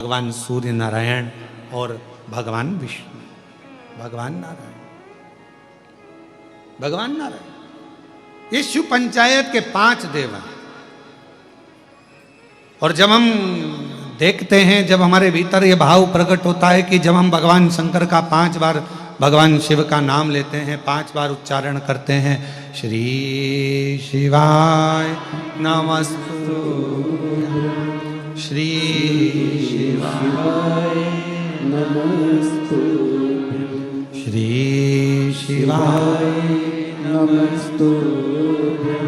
भगवान सूर्य नारायण और भगवान विष्णु, भगवान नारायण, भगवान नारायण, ये शिव पंचायत के 5 देव हैं। और जब हम देखते हैं, जब हमारे भीतर ये भाव प्रकट होता है कि जब हम भगवान शंकर का 5 बार भगवान शिव का नाम लेते हैं, 5 बार उच्चारण करते हैं, श्री शिवाय नमस्तुभ्यं, श्री शिवाय नमस्तुभ्यं, श्री शिवाय नमस्तुभ्यं,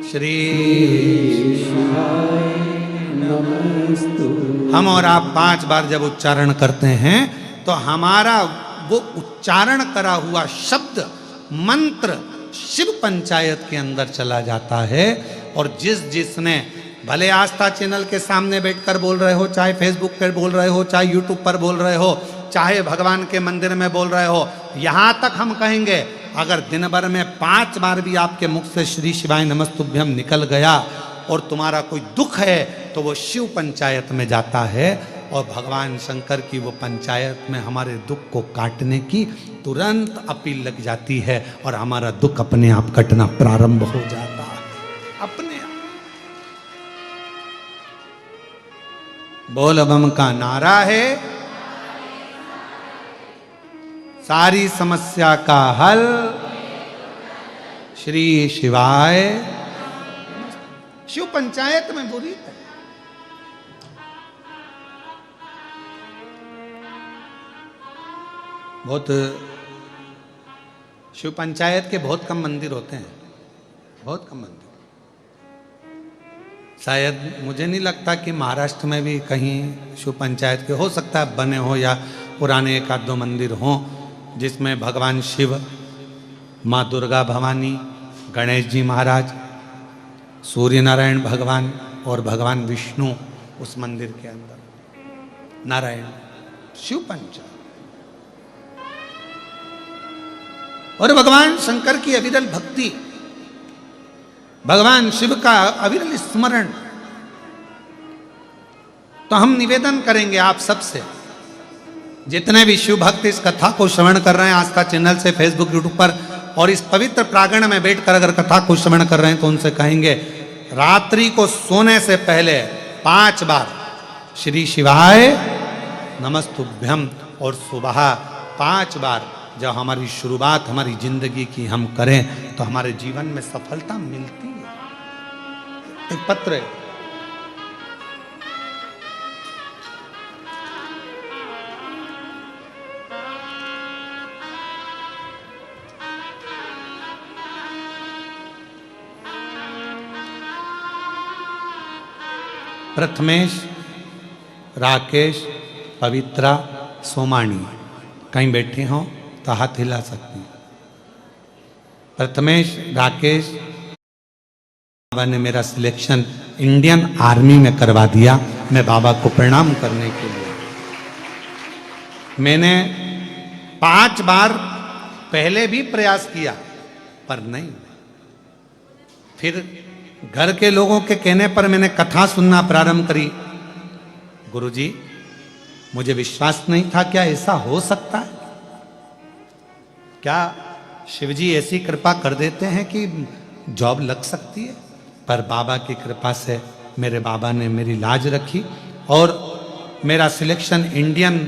श्री शिवाय नमस्तुभ्यं। हम और आप 5 बार जब उच्चारण करते हैं तो हमारा वो उच्चारण करा हुआ शब्द मंत्र शिव पंचायत के अंदर चला जाता है। और जिसने भले आस्था चैनल के सामने बैठकर बोल रहे हो, चाहे फेसबुक पर बोल रहे हो, चाहे यूट्यूब पर बोल रहे हो, चाहे भगवान के मंदिर में बोल रहे हो, यहाँ तक हम कहेंगे अगर दिन भर में 5 बार भी आपके मुख से श्री शिवाय नमस्तुभ्यम निकल गया और तुम्हारा कोई दुख है तो वो शिव पंचायत में जाता है और भगवान शंकर की वो पंचायत में हमारे दुख को काटने की तुरंत अपील लग जाती है और हमारा दुख अपने आप कटना प्रारंभ हो जाता है, अपने आप। बोल बम का नारा है, सारी समस्या का हल श्री शिवाय। शिव पंचायत में बुरी है। बहुत शिव पंचायत के बहुत कम मंदिर होते हैं, बहुत कम मंदिर। शायद मुझे नहीं लगता कि महाराष्ट्र में भी कहीं शिव पंचायत के, हो सकता है बने हो या पुराने 1-2 मंदिर हों जिसमें भगवान शिव, माँ दुर्गा भवानी, गणेश जी महाराज, सूर्य नारायण भगवान और भगवान विष्णु उस मंदिर के अंदर। नारायण शिव पंचायत और भगवान शंकर की अविरल भक्ति, भगवान शिव का अविरल स्मरण। तो हम निवेदन करेंगे आप सबसे, जितने भी शिव भक्त इस कथा को श्रवण कर रहे हैं आस्था चैनल से, फेसबुक, यूट्यूब पर, और इस पवित्र प्रांगण में बैठकर अगर कथा को श्रवण कर रहे हैं तो उनसे कहेंगे रात्रि को सोने से पहले 5 बार श्री शिवाय नमस्तुभ्यम और सुबह 5 बार जब हमारी शुरुआत हमारी जिंदगी की हम करें तो हमारे जीवन में सफलता मिलती है। एक पत्र है, प्रथमेश, राकेश, पवित्रा, सोमानी कहीं बैठे हों तो हाथ हिला सकते हैं। प्रथमेश, राकेश, बाबा ने मेरा सिलेक्शन इंडियन आर्मी में करवा दिया। मैं बाबा को प्रणाम करने के लिए, मैंने 5 बार पहले भी प्रयास किया पर नहीं। फिर घर के लोगों के कहने पर मैंने कथा सुनना प्रारंभ करी। गुरुजी, मुझे विश्वास नहीं था, क्या ऐसा हो सकता है? क्या शिवजी ऐसी कृपा कर देते हैं कि जॉब लग सकती है? पर बाबा की कृपा से मेरे बाबा ने मेरी लाज रखी और मेरा सिलेक्शन इंडियन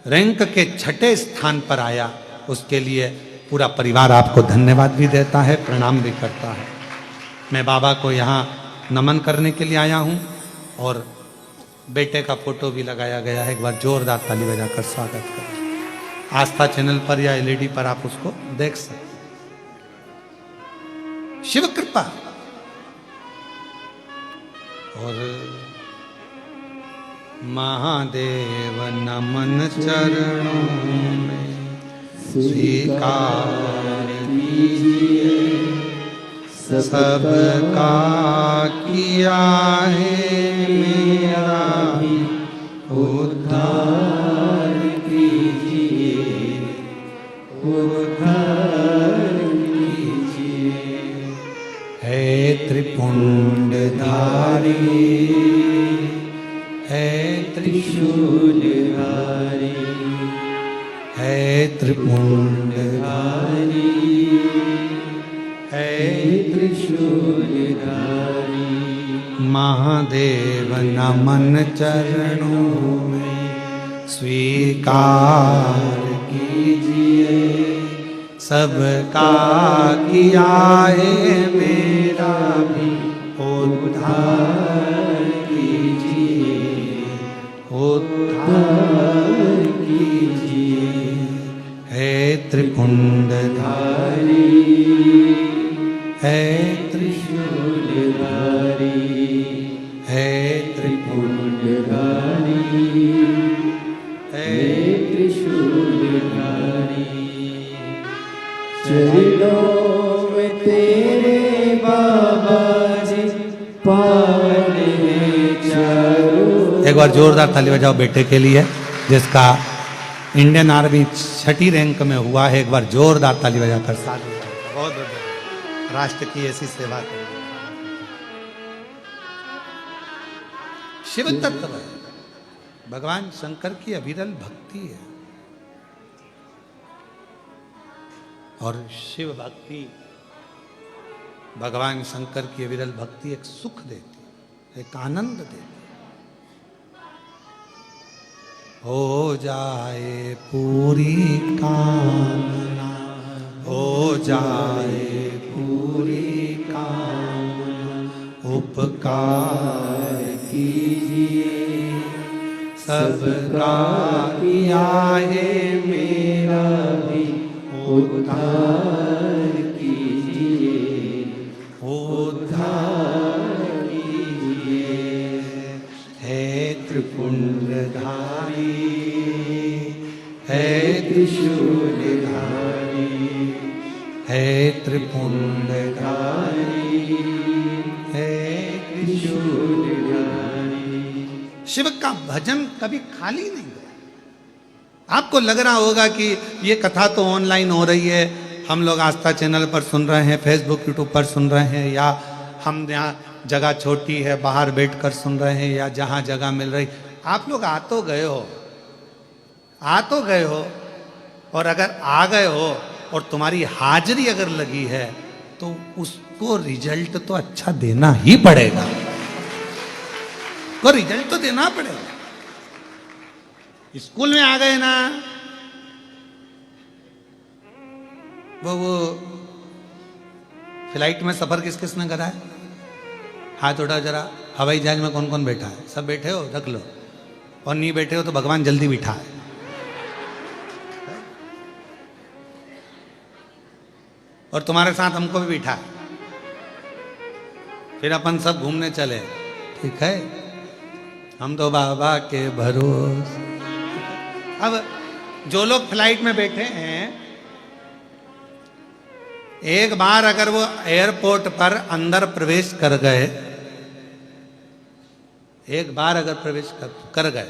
रैंक के 6ठे स्थान पर आया। उसके लिए पूरा परिवार आपको धन्यवाद भी देता है, प्रणाम भी करता है। मैं बाबा को यहाँ नमन करने के लिए आया हूँ और बेटे का फोटो भी लगाया गया है। एक बार जोरदार ताली बजाकर स्वागत करें। आस्था चैनल पर या एलईडी पर आप उसको देख सकते। शिव कृपा और महादेव नमन चरणों में स्वीकार कीजिए, सबका किया है मेरा भी उद्धार कीजिए, उद्धार कीजिए। है त्रिपुंडधारी, है त्रिशूलधारी, है त्रिपुंडधारी, है त्रिशूलधारी। महादेव नमन चरणों में स्वीकार कीजिए, सबका किया है मेरा भी उद्धार कीजिए, उद्धार कीजिए। है त्रिपुंडधारी, है त्रिशूलधारी, है त्रिपुंडधारी, है त्रिशूलधारी। चरणों में तेरे बाबा जी पावन है चारों। एक बार जोरदार ताली बजाओ बेटे के लिए जिसका इंडियन आर्मी 6ठी रैंक में हुआ है। एक बार जोरदार ताली बजाकर साथ बहुत राष्ट्र की ऐसी सेवा करें। शिव तत्व है, भगवान शंकर की अविरल भक्ति है और शिव भक्ति, भगवान शंकर की अविरल भक्ति एक सुख देती है, एक आनंद देती है। हो जाए पूरी कामना, हो जाए पूरी कामना, उपकार कीजिए, सबका किया है मेरा भी उद्धार कीजिए, उद्धार कीजिए। है त्रिपुंडधारी, है त्रिशूलधारी, है त्रिपुंडधारी, है त्रिशूलधारी। शिव का भजन कभी खाली नहीं हुआ। आपको लग रहा होगा कि ये कथा तो ऑनलाइन हो रही है, हम लोग आस्था चैनल पर सुन रहे हैं, फेसबुक यूट्यूब पर सुन रहे हैं, या हम यहाँ जगह छोटी है बाहर बैठकर सुन रहे हैं, या जहाँ जगह मिल रही। आप लोग आ तो गए हो, आ तो गए हो, और अगर आ गए हो और तुम्हारी हाजिरी अगर लगी है तो उसको रिजल्ट तो अच्छा देना ही पड़ेगा, को रिजल्ट तो देना पड़ेगा। स्कूल में आ गए ना, वो फ्लाइट में सफर किस किसने करा है? हाथ उठा जरा। हवाई जहाज में कौन कौन बैठा है? सब बैठे हो, रख लो। और नहीं बैठे हो तो भगवान जल्दी बिठा है। और तुम्हारे साथ हमको भी बिठा है, फिर अपन सब घूमने चले, ठीक है? हम तो बाबा के भरोसे। अब जो लोग फ्लाइट में बैठे हैं, एक बार अगर वो एयरपोर्ट पर अंदर प्रवेश कर गए, एक बार अगर प्रवेश कर गए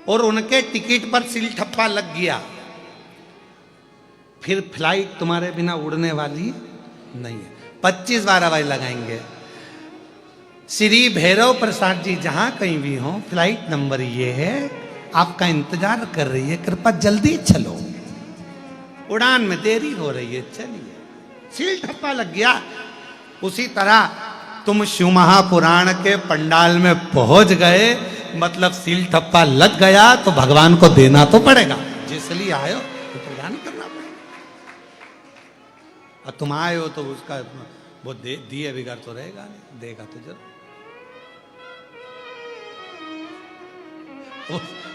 और उनके टिकट पर सील ठप्पा लग गया, फिर फ्लाइट तुम्हारे बिना उड़ने वाली नहीं है। 25 बार हवाई लगाएंगे। श्री भैरव प्रसाद जी जहां कहीं भी हो, फ्लाइट नंबर ये है, आपका इंतजार कर रही है, कृपया जल्दी चलो, उड़ान में देरी हो रही है, चलिए। सील ठप्पा लग गया। उसी तरह तुम शिव महापुराण के पंडाल में पहुंच गए, मतलब सील ठप्पा लग गया तो भगवान को देना तो पड़ेगा, जिसलिए आए हो तो प्रदान करना पड़ेगा। और तुम आए हो तो उसका वो दिए बिगड़ तो रहेगा नहीं, देगा तो जरूर।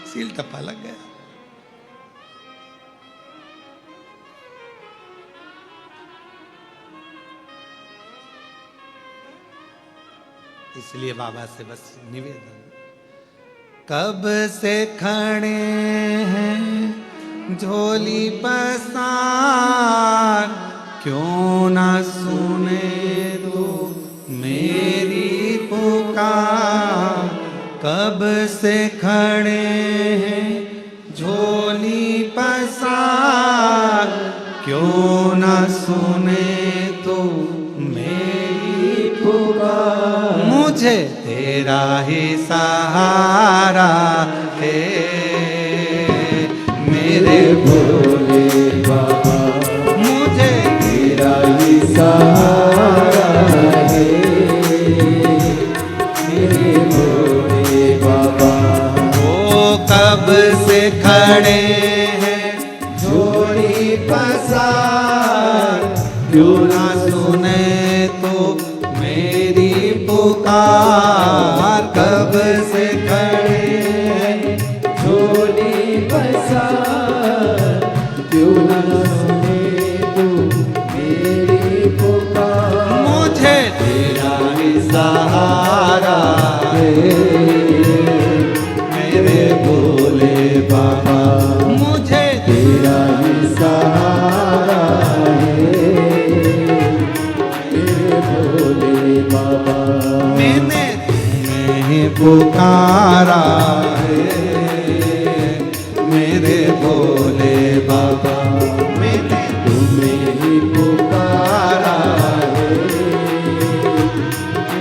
सील ठप्पा लग गया। इसलिए बाबा से बस निवेदन, कब से खड़े हैं झोली पसार, क्यों ना सुने तो मेरी पुकार। कब से खड़े हैं झोली पसार, क्यों ना सुने तो मेरी पुकार। मुझे दे तेरा ही सहारा है मेरे भोले बाबा, मुझे तेरा ही सहारा है मेरे भोले बाबा। वो कब से खड़े हैं झोली पसार, क्यों ना सुने तो मेरी पुकार। कब से खड़े हैं झोली पसार, क्यों न सुने तू मेरी पुकार। मुझे तेरा ही सहारा है मेरे भोले बाबा, मुझे तेरा ही सहारा है मेरे भोले बाबा। मैंने तुम्हें पुकारा है मेरे भोले बाबा। मैंने तुम्हें ही पुकारा है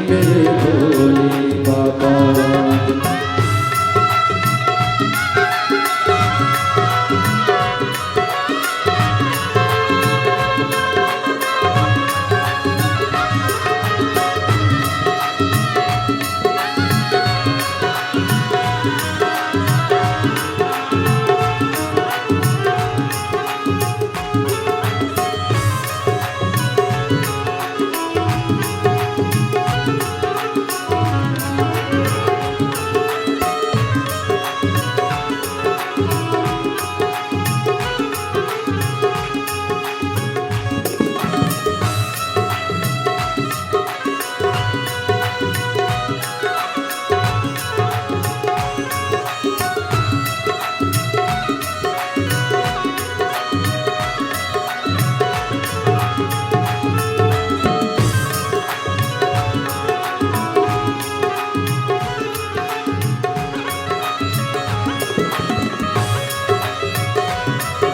मेरे भोले बाबा।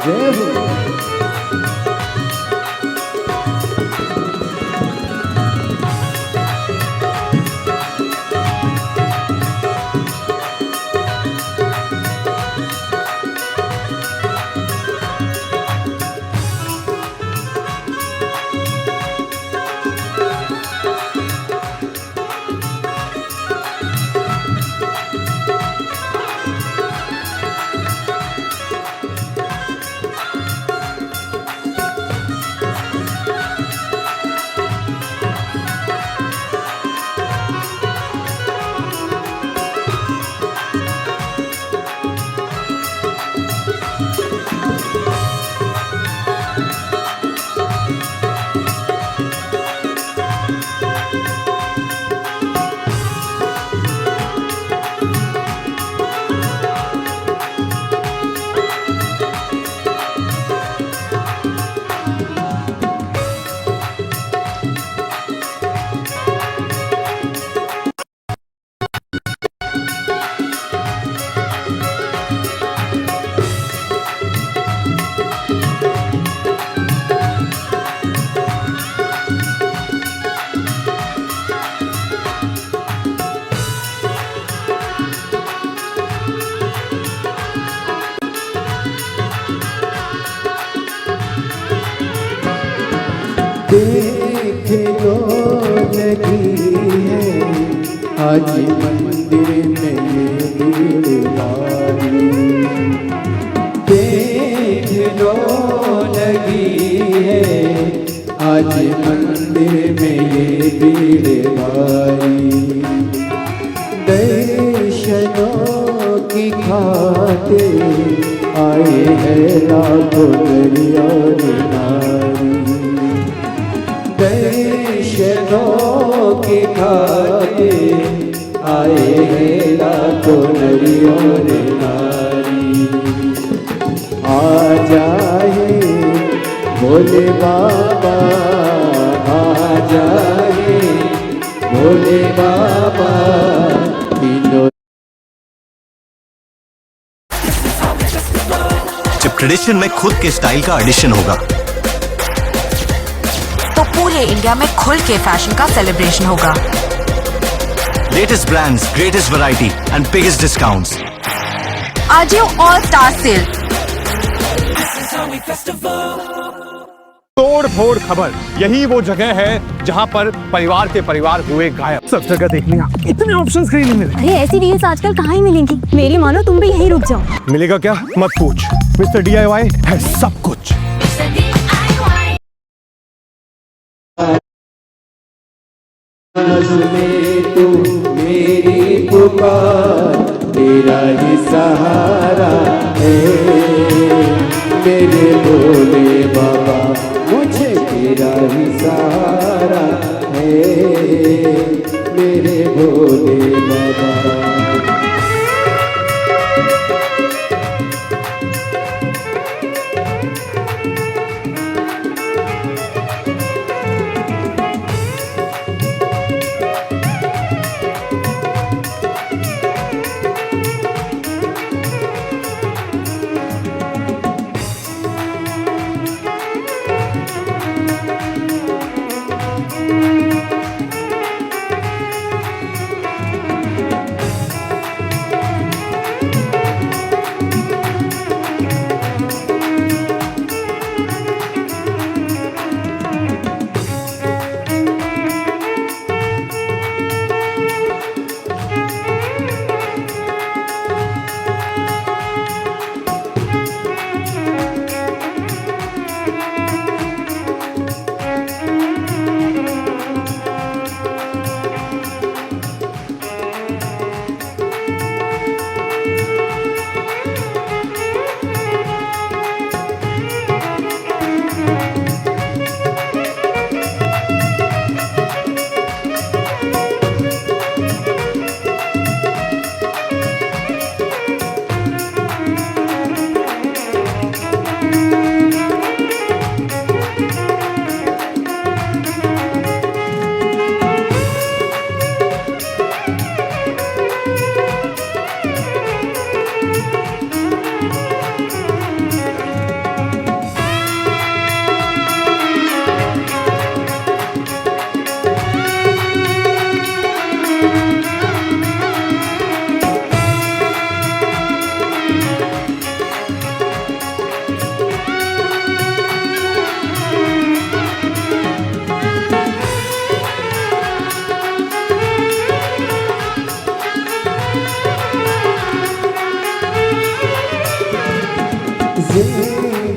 जय हो। देख लो लगी है आज मंदिर में ये भीड़ भारी। देख लो लगी है आज मंदिर में ये भीड़ भारी। दर्शनों की खातिर आए हैं लाखों नर और नारी। दर्शनों की खातिर आए हैं लाखों नर और नारी। आ जाए भोले बाबा, आ जाए भोले बाबा। तीनों जब ट्रेडिशन में खुद के स्टाइल का एडिशन होगा तो पूरे इंडिया में खुल के फैशन का सेलिब्रेशन होगा। Latest brands, greatest variety and biggest discounts. Ajio All Star Sale. तोड़ फोड़ खबर, यही वो जगह है जहां पर परिवार के परिवार हुए गायब। सब जगह देखने इतने ऑप्शंस कहीं नहीं मिले। अरे ऐसी रील्स आजकल कहाँ ही मिलेंगी। मेरी मानो तुम भी यहीं रुक जाओ। मिलेगा क्या मत पूछ, मिस्टर DIY है सब कुछ। सुने तू मेरी पुकार, तेरा ही सहारा है मेरे भोले बाबा, मुझे तेरा ही सहारा है मेरे भोले बाबा।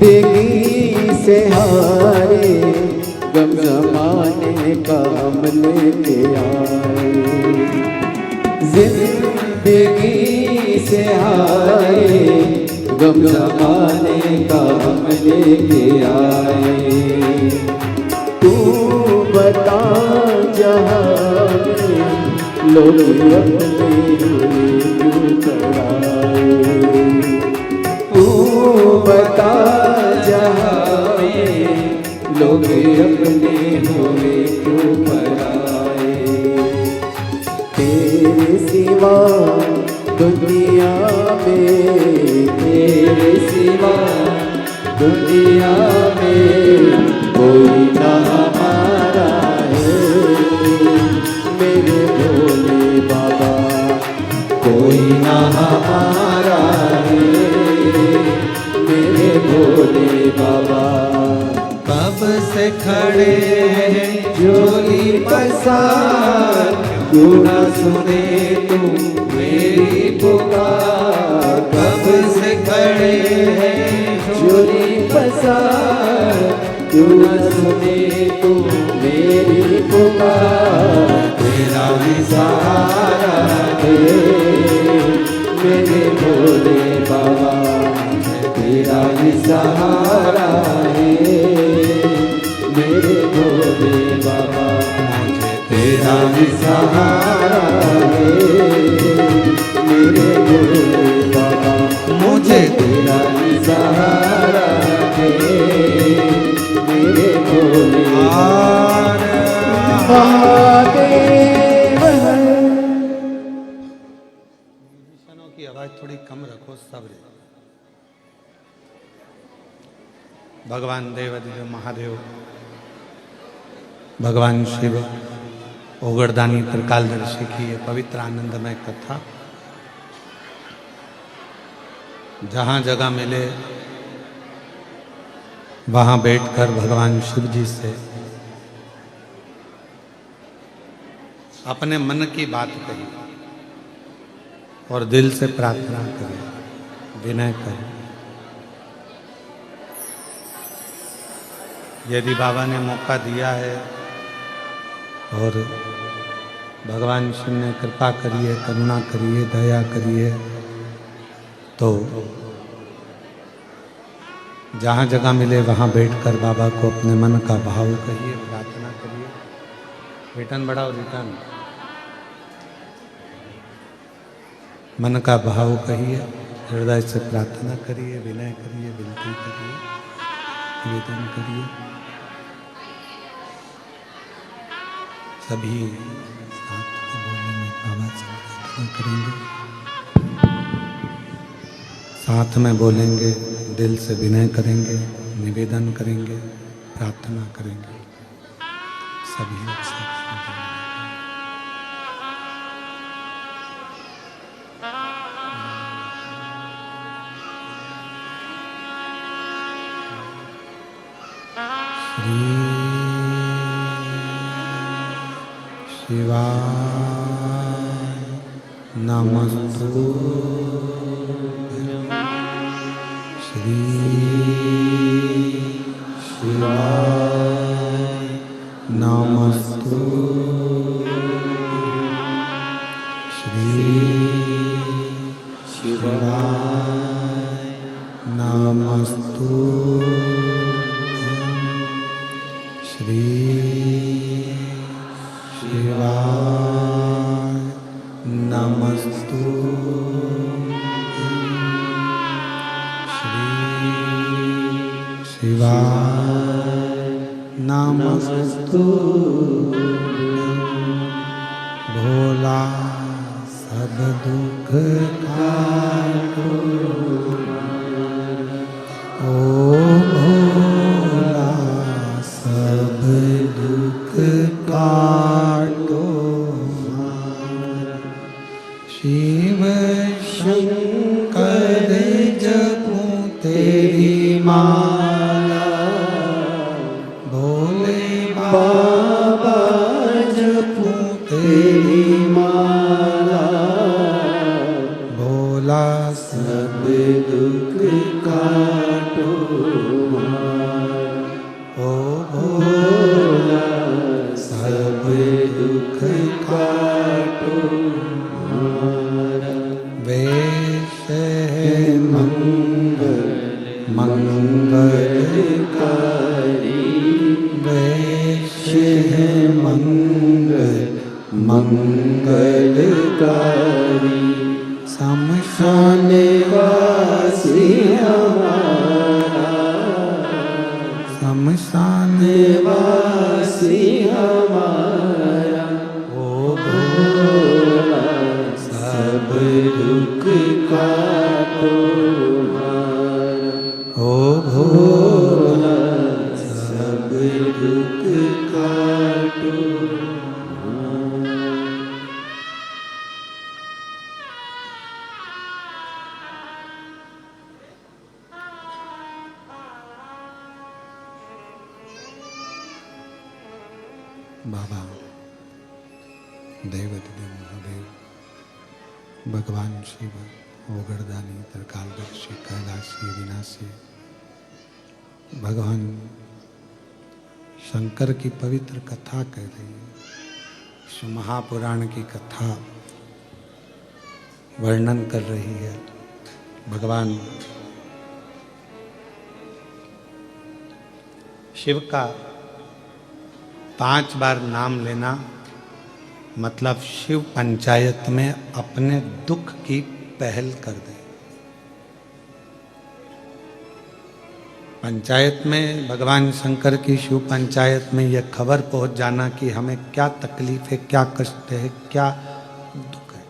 जिंदगी से हारे गम जमाने का हम लेके आए, जिंदगी से हारे गम जमाने का हम लेके आए। तू बता जहाँ लोग अपने क्यों कराए, तू बता जहाँ लोग अपने हुए क्यों पराए। तेरे सिवा दुनिया में, तेरे सिवा दुनिया में कोई ना हमारा है मेरे भोले बाबा, कोई ना हमारा है मेरे भोले बाबा। कब से खड़े हैं झोली पसार, क्यों ना सुने तुम मेरी पुकार। कब से खड़े हैं झोली पसार, क्यों ना सुने तुम मेरी पुकार। तेरा भी सहारा है मेरे भोले बाबा, तेरा ही सहारा है मेरे भोले बाबा, मुझे तेरा ही सहारा है मेरे भोले बाबा, मुझे तेरा ही सहारा है मेरे भोले महादेव है। की आवाज थोड़ी कम रखो, सब्र। भगवान देवादिदेव महादेव, भगवान शिव, ओगरदानी त्रिकालदर्शी की ये पवित्र आनंदमय कथा जहाँ जगह मिले वहाँ बैठकर भगवान शिव जी से अपने मन की बात कही और दिल से प्रार्थना करें, विनय करें। यदि बाबा ने मौका दिया है और भगवान शिव ने कृपा करिए, करुणा करिए, दया करिए, तो जहाँ जगह मिले वहाँ बैठकर बाबा को अपने मन का भाव कहिए, प्रार्थना करिए। रिटर्न बढ़ाओ, रिटर्न। मन का भाव कहिए, हृदय से प्रार्थना करिए, विनय करिए, विनती करिए, निवेदन करिए। सभी साथ में बोलेंगे, बाबा से प्रार्थना करेंगे, साथ में बोलेंगे, दिल से विनय करेंगे, निवेदन करेंगे, प्रार्थना करेंगे। सभी एक साथ में श्री शिवाय नमस्तु श्री शिवाय नमस्तु श्री शिवाय नमस्तु श्री शिवाय नमस्तु शिवाय नमस्तु भोला सब दुख काटो, ओ भोला सब दुख काटो। शिव शंकर जपूं तेरी माला, भोले बाबा जपूं तेरी माला, भोला सब दुख काटो। ओ भोला सब दुख काटो। वेश है मंगल मंगलकारी, वेश है मंगल मंगलकारी, शमशान वासी हमारा, शमशान वासी हमारा। ओ भोला सब दुख काटो हमारा, ओ भोला सब दुख काटो हमारा। बाबा देवदेव महादेव भगवान शिव ओगरदानी त्रिकालदर्शी कैलाशी विनाशी भगवान शंकर की पवित्र कथा कह रही है। शिव महापुराण की कथा वर्णन कर रही है। भगवान शिव का 5 बार नाम लेना मतलब शिव पंचायत में अपने दुख की पहल कर दे। पंचायत में भगवान शंकर की शिव पंचायत में यह खबर पहुंच जाना कि हमें क्या तकलीफ है, क्या कष्ट है, क्या दुख है।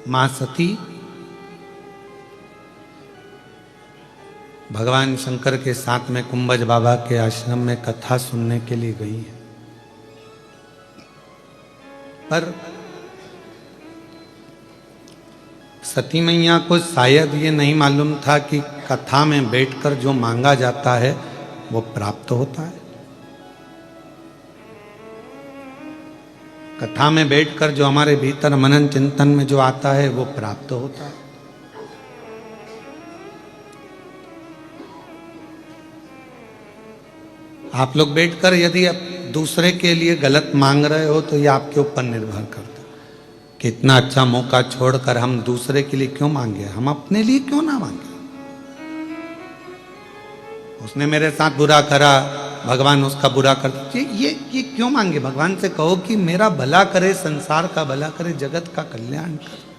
मां सती भगवान शंकर के साथ में कुंभज बाबा के आश्रम में कथा सुनने के लिए गई है, पर सती मैया को शायद ये नहीं मालूम था कि कथा में बैठकर जो मांगा जाता है वो प्राप्त होता है। कथा में बैठकर जो हमारे भीतर मनन चिंतन में जो आता है वो प्राप्त होता है। आप लोग बैठकर यदि आप दूसरे के लिए गलत मांग रहे हो तो ये आपके ऊपर निर्भर करता है कि इतना अच्छा मौका छोड़कर हम दूसरे के लिए क्यों मांगे, हम अपने लिए क्यों ना मांगे। उसने मेरे साथ बुरा करा, भगवान उसका बुरा कर ये क्यों मांगे। भगवान से कहो कि मेरा भला करे, संसार का भला करे, जगत का कल्याण करे।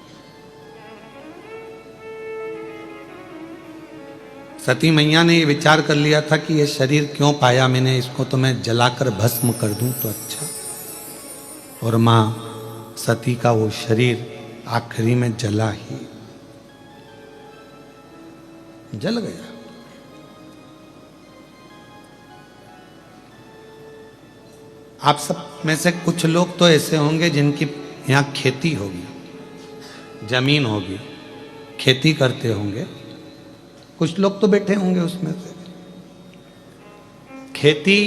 सती मैया ने ये विचार कर लिया था कि ये शरीर क्यों पाया मैंने, इसको तो मैं जलाकर भस्म कर दूं तो अच्छा। और मां सती का वो शरीर आखिरी में जला ही, जल गया। आप सब में से कुछ लोग तो ऐसे होंगे जिनकी यहां खेती होगी, जमीन होगी, खेती करते होंगे। कुछ लोग तो बैठे होंगे उसमें से। खेती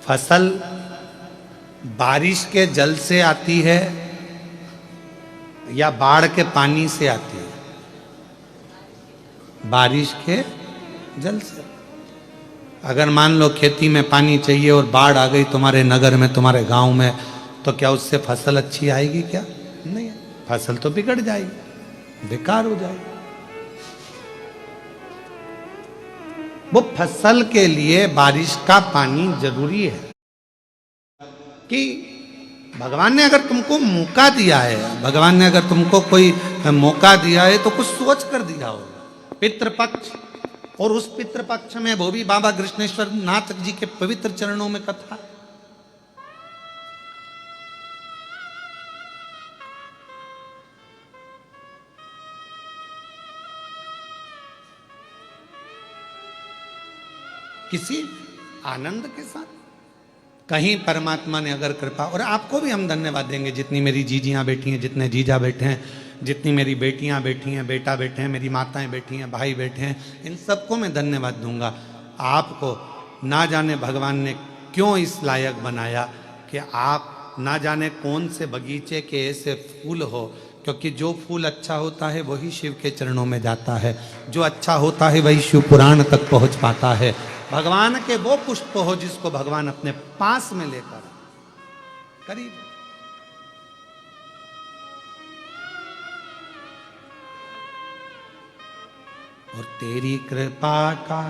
फसल बारिश के जल से आती है या बाढ़ के पानी से आती है? बारिश के जल से। अगर मान लो खेती में पानी चाहिए और बाढ़ आ गई तुम्हारे नगर में, तुम्हारे गांव में, तो क्या उससे फसल अच्छी आएगी? क्या नहीं, फसल तो बिगड़ जाएगी, बेकार हो जाएगी। वो फसल के लिए बारिश का पानी जरूरी है कि भगवान ने अगर तुमको मौका दिया है, भगवान ने अगर तुमको कोई मौका दिया है तो कुछ सोच कर दिया होगा। पितृपक्ष, और उस पितृपक्ष में वो भी बाबा कृष्णेश्वर नाथ जी के पवित्र चरणों में कथा। किसी आनंद के साथ कहीं परमात्मा ने अगर कृपा, और आपको भी हम धन्यवाद देंगे जितनी मेरी जीजियां बैठी हैं, जितने जीजा बैठे हैं, जितनी मेरी बेटियां बैठी हैं, बेटा बैठे हैं, मेरी माताएं बैठी हैं, भाई बैठे हैं, इन सबको मैं धन्यवाद दूंगा। आपको ना जाने भगवान ने क्यों इस लायक बनाया कि आप ना जाने कौन से बगीचे के ऐसे फूल हो, क्योंकि जो फूल अच्छा होता है वही शिव के चरणों में जाता है, जो अच्छा होता है वही शिव पुराण तक पहुंच पाता है। भगवान के वो पुष्प हो जिसको भगवान अपने पास में लेकर करीब। और तेरी कृपा का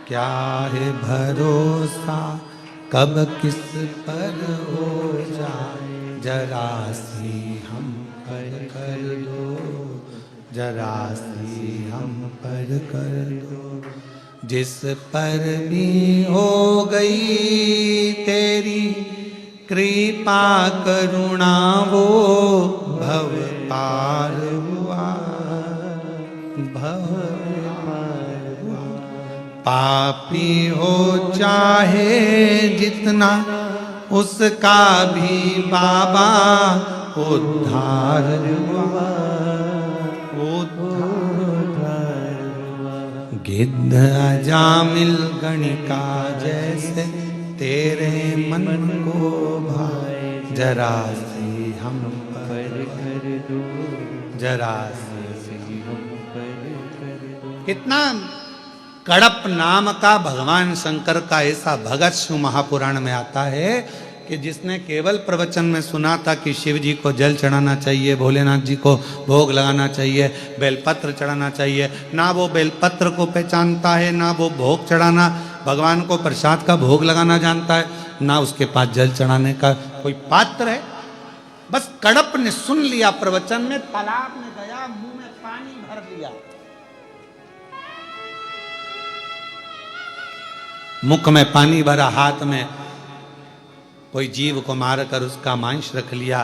क्या है भरोसा, कब किस पर हो जाए, जरा सी हम पर कर दो, जरा सी हम पर कर दो। जिस पर भी हो गई तेरी कृपा करुणा, वो भव पार हुआ, भव पार हुआ। पापी हो चाहे जितना, उसका भी बाबा उद्धार हुआ, गिद्ध अजामिल गणिका जैसे तेरे मन को भाए, जरा सी हम पर कर दो, जरा सी हम पर कर दो। कितना कड़प नाम का भगवान शंकर का ऐसा भगत शिव महापुराण में आता है कि जिसने केवल प्रवचन में सुना था कि शिव जी को जल चढ़ाना चाहिए, भोलेनाथ जी को भोग लगाना चाहिए, बेलपत्र चढ़ाना चाहिए, ना वो बेलपत्र को पहचानता है, ना वो भोग चढ़ाना, भगवान को प्रसाद का भोग लगाना जानता है, ना उसके पास जल चढ़ाने का कोई पात्र है। बस कड़प ने सुन लिया प्रवचन में, तालाब में गया, मुंह में पानी भर लिया, मुख में पानी भरा, हाथ में कोई जीव को मारकर उसका मांस रख लिया,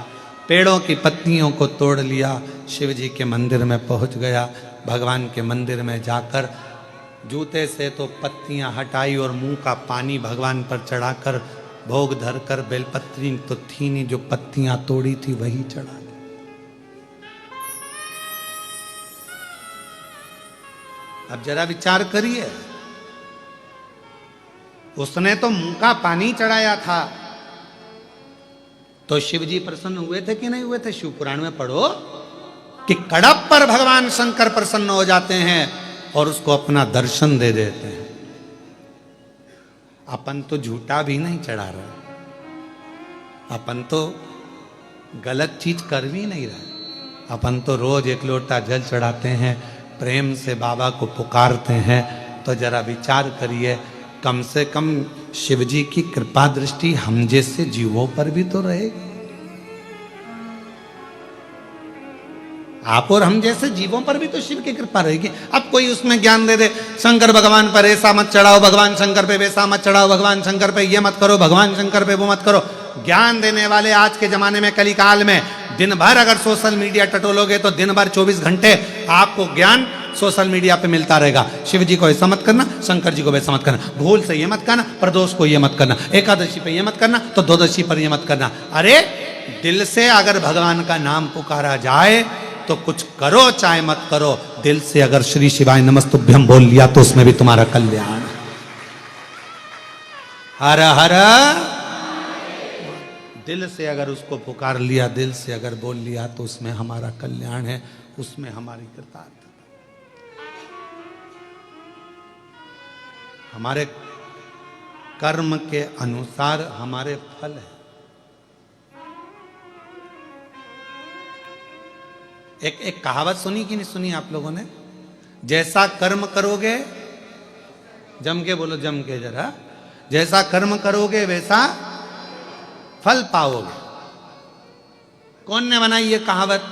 पेड़ों की पत्तियों को तोड़ लिया, शिव जी के मंदिर में पहुंच गया। भगवान के मंदिर में जाकर जूते से तो पत्तियां हटाई और मुंह का पानी भगवान पर चढ़ाकर भोग धरकर, बेलपत्री तो थी नहीं, जो पत्तियां तोड़ी थी वही चढ़ा दी। अब जरा विचार करिए, उसने तो मुंह का पानी चढ़ाया था, तो शिव जी प्रसन्न हुए थे कि नहीं हुए थे? शिव पुराण में पढ़ो कि कड़प पर भगवान शंकर प्रसन्न हो जाते हैं और उसको अपना दर्शन दे देते हैं। अपन तो झूठा भी नहीं चढ़ा रहे, अपन तो गलत चीज कर भी नहीं रहे, अपन तो रोज एक लोटा जल चढ़ाते हैं, प्रेम से बाबा को पुकारते हैं। तो जरा विचार करिए, कम से कम शिव जी की कृपा दृष्टि हम जैसे जीवों पर भी तो रहेगी। आप और हम जैसे जीवों पर भी तो शिव की कृपा रहेगी। अब कोई उसमें ज्ञान दे दे, शंकर भगवान पर ऐसा मत चढ़ाओ, भगवान शंकर पे वैसा मत चढ़ाओ, भगवान शंकर पे ये मत करो, भगवान शंकर पे वो मत करो। ज्ञान देने वाले आज के जमाने में, कलिकाल में, दिन भर अगर सोशल मीडिया टटोलोगे तो दिन भर 24 घंटे आपको ज्ञान सोशल मीडिया पे मिलता रहेगा। शिव जी को ऐसा मत करना, शंकर जी को वैसा मत करना, भूल से ये मत करना, प्रदोष को ये मत करना, एकादशी पे ये मत करना, तो द्वादशी पर ये मत करना। अरे दिल से अगर भगवान का नाम पुकारा जाए तो कुछ करो चाहे मत करो, दिल से अगर श्री शिवाय नमस्तुभ्यम बोल लिया तो उसमें भी तुम्हारा कल्याण। हर हर, दिल से अगर उसको पुकार लिया, दिल से अगर बोल लिया तो उसमें हमारा कल्याण है, उसमें हमारी कृतार्थता। हमारे कर्म के अनुसार हमारे फल है। एक कहावत सुनी कि नहीं सुनी आप लोगों ने? जैसा कर्म करोगे, जम के बोलो, जम के जरा, जैसा कर्म करोगे वैसा फल पाओगे। कौन ने बनाई ये कहावत?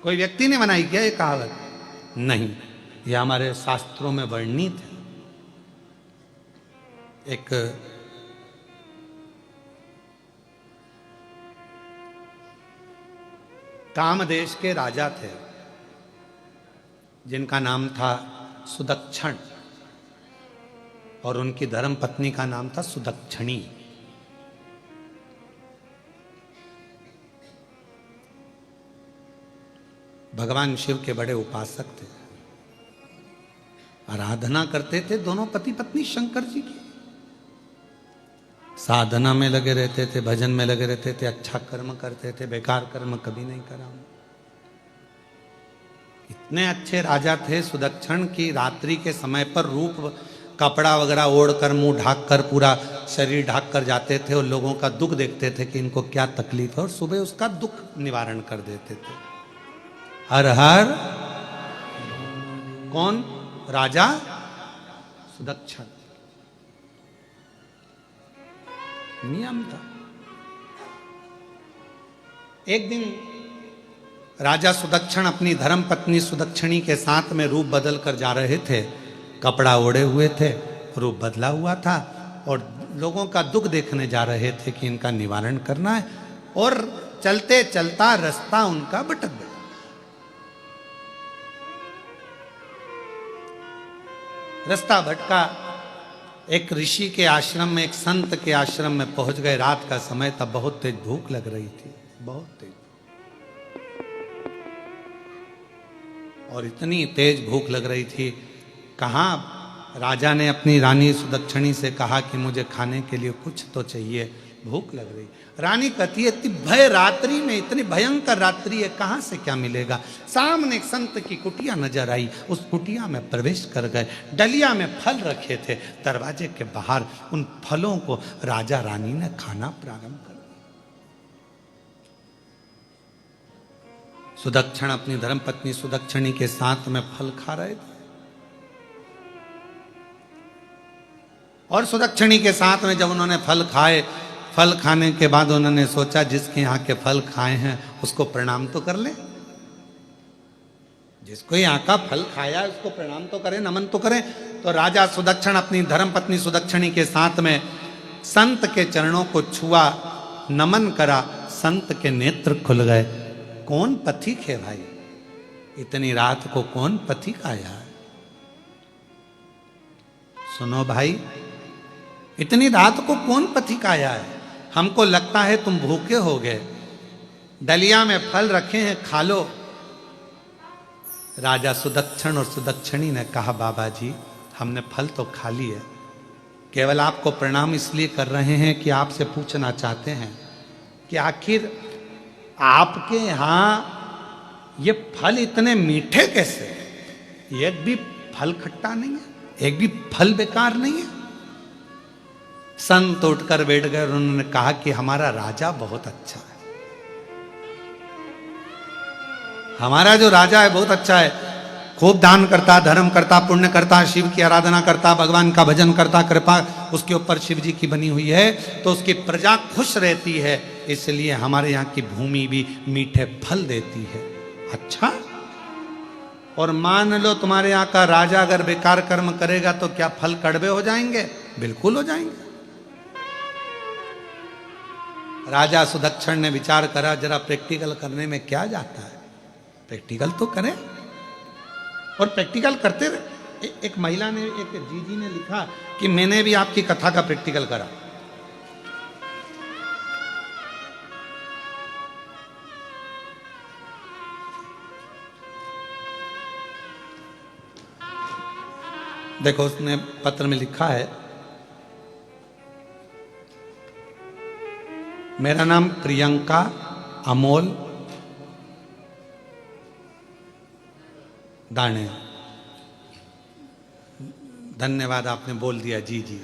कोई व्यक्ति ने बनाई क्या ये कहावत? नहीं, ये हमारे शास्त्रों में वर्णित है। एक कामदेश के राजा थे जिनका नाम था सुदक्षण, और उनकी धर्म पत्नी का नाम था सुदक्षिणी। भगवान शिव के बड़े उपासक थे, आराधना करते थे दोनों पति पत्नी शंकर जी की, साधना में लगे रहते थे, भजन में लगे रहते थे, अच्छा कर्म करते थे, बेकार कर्म कभी नहीं करा। इतने अच्छे राजा थे सुदक्षण की रात्रि के समय पर रूप कपड़ा वगैरह ओढ़कर, मुंह ढाककर, पूरा शरीर ढाककर जाते थे और लोगों का दुख देखते थे कि इनको क्या तकलीफ है, और सुबह उसका दुख निवारण कर देते थे। हर हर, कौन? राजा सुदक्षण। नियम था। एक दिन राजा सुदक्षण अपनी धर्म पत्नी सुदक्षिणी के साथ में रूप बदल कर जा रहे थे, कपड़ा ओढ़े हुए थे, रूप बदला हुआ था, और लोगों का दुख देखने जा रहे थे कि इनका निवारण करना है, और चलते चलता रास्ता उनका भटक गया। रास्ता भटका, एक ऋषि के आश्रम में, एक संत के आश्रम में पहुंच गए। रात का समय था, बहुत तेज भूख लग रही थी, बहुत तेज, और इतनी तेज भूख लग रही थी। कहाँ राजा ने अपनी रानी सुदक्षिणी से कहा कि मुझे खाने के लिए कुछ तो चाहिए, भूख लग रही। रानी कहती है, इतनी भय रात्रि में, इतनी भयंकर रात्रि है, कहाँ से क्या मिलेगा? सामने एक संत की कुटिया नजर आई, उस कुटिया में प्रवेश कर गए। डलिया में फल रखे थे, दरवाजे के बाहर उन फलों को राजा रानी ने खाना प्रारंभ कर दिया। सुदक्षण अपनी धर्मपत्नी सुदक्षिणी के साथ में फल खा रहे थे, और सुदक्षिणी के साथ में जब उन्होंने फल खाए, फल खाने के बाद उन्होंने सोचा जिसके यहाँ के फल खाए हैं उसको प्रणाम तो कर ले, जिसको यहाँ का फल खाया है उसको प्रणाम तो करें, नमन तो करें। तो राजा सुदक्षण अपनी धर्मपत्नी सुदक्षिणी के साथ में संत के चरणों को छुआ, नमन करा, संत के नेत्र खुल गए। कौन पथिक है भाई? इतनी रात को कौन पथिक आया है? सुनो भाई, इतनी रात को कौन पथिक आया है? हमको लगता है तुम भूखे हो गए, डलिया में फल रखे हैं, खा लो। राजा सुदक्षण और सुदक्षिणी ने कहा, बाबा जी हमने फल तो खा लिए, केवल आपको प्रणाम इसलिए कर रहे हैं कि आपसे पूछना चाहते हैं कि आखिर आपके यहां ये फल इतने मीठे कैसे? एक भी फल खट्टा नहीं है, एक भी फल बेकार नहीं है। संत उठकर बैठ गए और उन्होंने कहा कि हमारा राजा बहुत अच्छा है, हमारा जो राजा है बहुत अच्छा है, खूब दान करता, धर्म करता, पुण्य करता, शिव की आराधना करता, भगवान का भजन करता, कृपा उसके ऊपर शिव जी की बनी हुई है, तो उसकी प्रजा खुश रहती है, इसलिए हमारे यहाँ की भूमि भी मीठे फल देती है। अच्छा, और मान लो तुम्हारे यहाँ का राजा अगर बेकार कर्म करेगा तो क्या फल कड़वे हो जाएंगे? बिल्कुल हो जाएंगे। राजा सुदक्षण ने विचार करा, जरा प्रैक्टिकल करने में क्या जाता है, प्रैक्टिकल तो करें। और प्रैक्टिकल करते रहे। एक महिला ने, एक जीजी ने लिखा कि मैंने भी आपकी कथा का प्रैक्टिकल करा। देखो उसने पत्र में लिखा है, मेरा नाम प्रियंका अमोल दाने। धन्यवाद, आपने बोल दिया जी जी।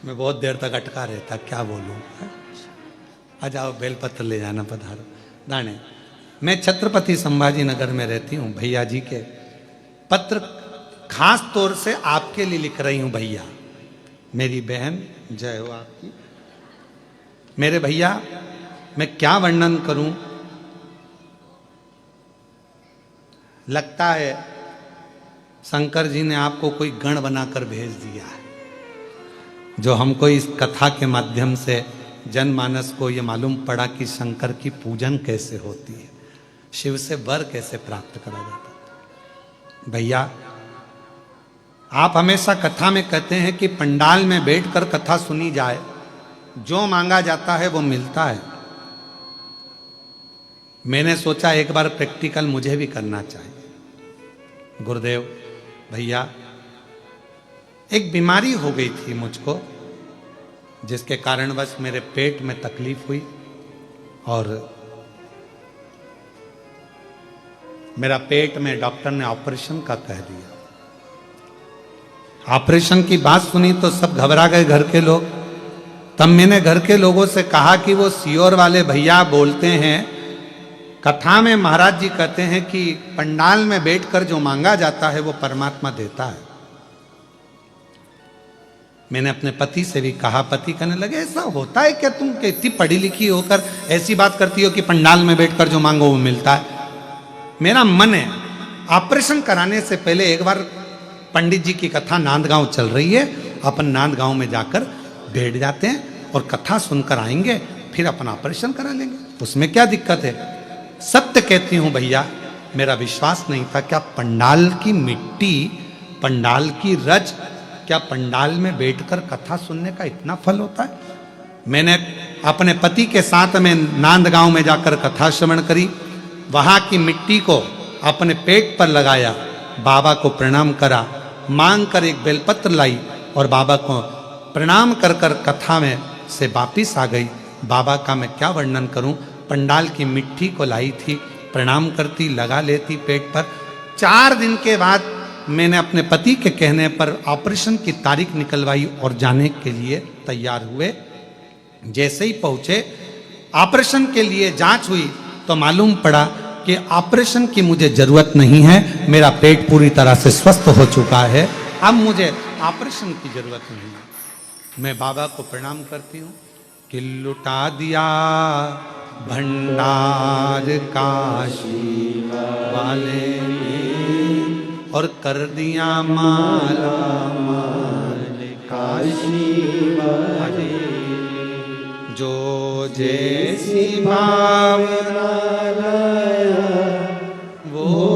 मैं बहुत देर तक अटका रहता, क्या बोलूं। आ जाओ, बेलपत्र ले जाना, पधारो। दाने, मैं छत्रपति संभाजी नगर में रहती हूँ। भैया जी के पत्र खास तौर से आपके लिए लिख रही हूं भैया। मेरी बहन, जय हो आपकी। मेरे भैया, मैं क्या वर्णन करूं, लगता है शंकर जी ने आपको कोई गण बनाकर भेज दिया है, जो हमको इस कथा के माध्यम से जनमानस को ये मालूम पड़ा कि शंकर की पूजन कैसे होती है, शिव से वर कैसे प्राप्त करा जाता है। भैया, आप हमेशा कथा में कहते हैं कि पंडाल में बैठकर कथा सुनी जाए, जो मांगा जाता है वो मिलता है। मैंने सोचा एक बार प्रैक्टिकल मुझे भी करना चाहिए। गुरुदेव, भैया, एक बीमारी हो गई थी मुझको, जिसके कारणवश मेरे पेट में तकलीफ हुई और मेरा पेट में डॉक्टर ने ऑपरेशन का कह दिया। ऑपरेशन की बात सुनी तो सब घबरा गए घर के लोग। तब मैंने घर के लोगों से कहा कि वो सियोर वाले भैया बोलते हैं, कथा में महाराज जी कहते हैं कि पंडाल में बैठकर जो मांगा जाता है वो परमात्मा देता है। मैंने अपने पति से भी कहा, पति कहने लगे ऐसा होता है क्या, तुम इतनी पढ़ी लिखी होकर ऐसी बात करती हो कि पंडाल में बैठकर जो मांगो वो मिलता है। मेरा मन है ऑपरेशन कराने से पहले एक बार, पंडित जी की कथा नांदगांव चल रही है, अपन नांदगांव में जाकर बैठ जाते हैं और कथा सुनकर आएंगे, फिर अपन ऑपरेशन करा लेंगे, उसमें क्या दिक्कत है। सत्य कहती हूं भैया, मेरा विश्वास नहीं था। क्या पंडाल की मिट्टी, पंडाल की रज, क्या पंडाल में बैठकर कथा सुनने का इतना फल होता है। मैंने अपने पति के साथ में नांदगांव में जाकर कथा श्रवण करी, वहां की मिट्टी को अपने पेट पर लगाया, बाबा को प्रणाम करा, मांग कर एक बेलपत्र लाई और बाबा को प्रणाम कर कर कथा में से वापिस आ गई। बाबा का मैं क्या वर्णन करूं, पंडाल की मिट्टी को लाई थी, प्रणाम करती, लगा लेती पेट पर। 4 दिन के बाद मैंने अपने पति के कहने पर ऑपरेशन की तारीख निकलवाई और जाने के लिए तैयार हुए। जैसे ही पहुंचे, ऑपरेशन के लिए जांच हुई तो मालूम पड़ा कि ऑपरेशन की मुझे जरूरत नहीं है, मेरा पेट पूरी तरह से स्वस्थ हो चुका है, अब मुझे ऑपरेशन की जरूरत नहीं है। मैं बाबा को प्रणाम करती हूँ कि लुटा दिया भंडार काशी वाले ने और कर दिया माला माल काशी वाले, जो जैसी भावना वो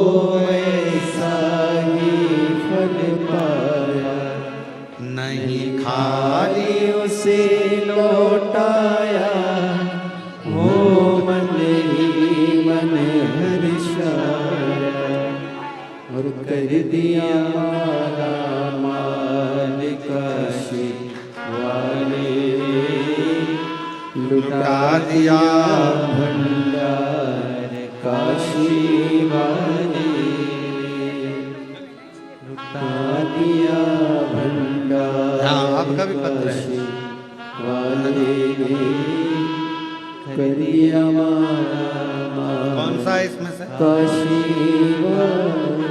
दिया माला माल काशी वाले, लुटा दिया भंडार काशी वाले, लुटा दिया भंडार हाँ, आपका भी पत्र है। काशी वाले, कर दिया माला कौन सा है इसमें से? काशी वाले।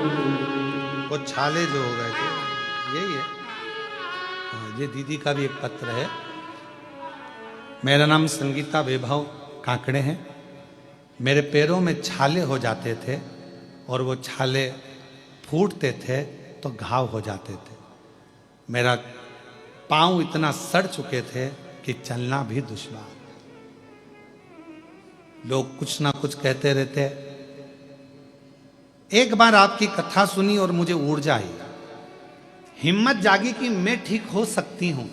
वो छाले जो हो गए थे यही है। हाँ, ये दीदी का भी एक पत्र है। मेरा नाम संगीता वैभव काकड़े है। मेरे पैरों में छाले हो जाते थे और वो छाले फूटते थे तो घाव हो जाते थे। मेरा पांव इतना सड़ चुके थे कि चलना भी दुश्वार। लोग कुछ ना कुछ कहते रहते। एक बार आपकी कथा सुनी और मुझे ऊर्जा आई, हिम्मत जागी कि मैं ठीक हो सकती हूं।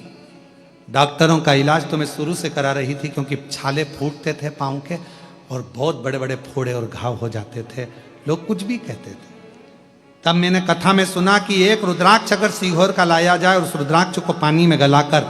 डॉक्टरों का इलाज तो मैं शुरू से करा रही थी क्योंकि छाले फूटते थे पांव के और बहुत बड़े बड़े फोड़े और घाव हो जाते थे। लोग कुछ भी कहते थे। तब मैंने कथा में सुना कि एक रुद्राक्ष अगर सीहोर का लाया जाए और उस रुद्राक्ष को पानी में गलाकर